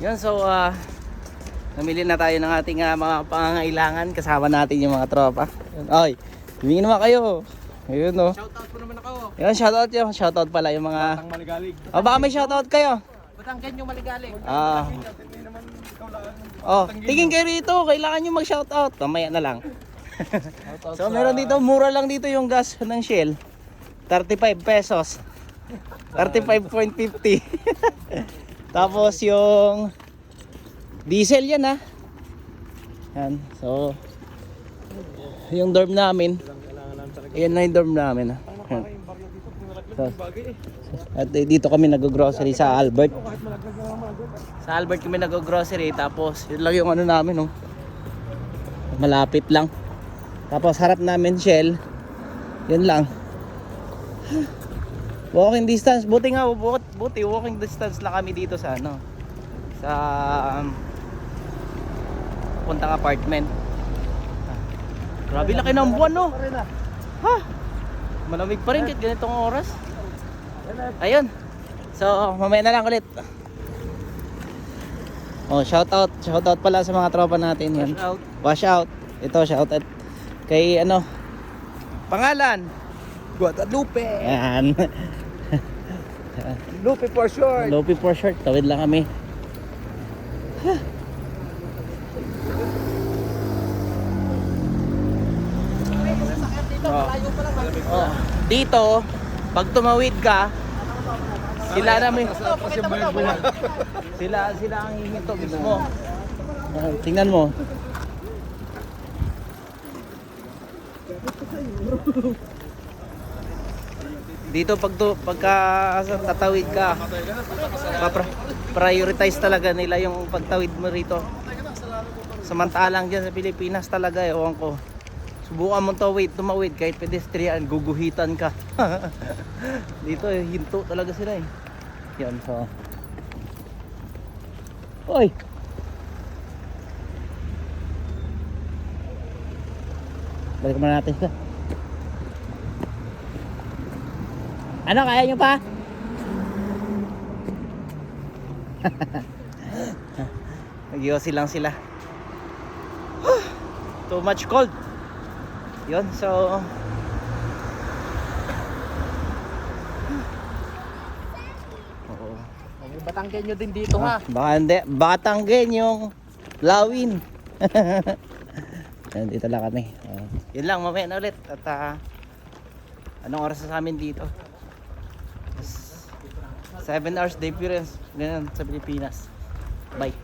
Yun, so namili na tayo ng ating mga pangangailangan. Kasama natin yung mga tropa. Yun, ay, humingi naman kayo. Ayun no. Shoutout po naman ako. Yan, shoutout yun. Shoutout pala yung mga... Batang maligalig. Baka may shoutout kayo. Batanggen yung maligalig. Hindi naman ikaw lang. Tingin kayo rito. Kailangan nyo mag-shoutout. Mamaya na lang. So meron dito, mura lang dito yung gas ng Shell. 35 pesos. 35.50. Tapos yung diesel yan ha. Yan. So yung dorm namin. Ayan na yung dorm namin ha. Yan. So, at dito kami nag-grocery sa Albert. Sa Albert kami nag-grocery. Tapos yun lang yung ano namin, no? Malapit lang. Tapos harap namin Shell. Yun lang. Walking distance. Buti nga, buti walking distance lang kami dito sa ano, sa puntang apartment. Grabe laki ng buwan, no? Ha? Malamig pa rin kahit ganitong oras. Ayun. So, mamaya na lang ulit. Oh, shout out pala sa mga tropa natin yan. Wash out. Ito shout out kay ano? Pangalan? Guadalupe. Yan. Lupe for short. Lupe for short. Tawid lang kami. Oh. Dito, pag tumawid ka, sila namin. Sila ang hihinto mismo. Tingnan mo. Dito pagka tatawid ka, prioritize talaga nila yung pagtawid mo rito. Samantalang dyan sa Pilipinas talaga, ewan ko. Subukan mo tumawid kahit pedestrian, guguhitan ka. Dito hinto talaga sila eh. Yan, so. Oy. Balik muna natin siya. Ano, kaya nyo pa? Nag-iossi lang sila. Too much cold. Yun, so Batanggen nyo din dito ha. baka hindi, Batanggen yung Lawin. Yan, dito lang kami. Yun lang, mamaya na ulit. At anong oras na sa amin dito? 7 hours difference. Ganyan sa Pilipinas. Bye.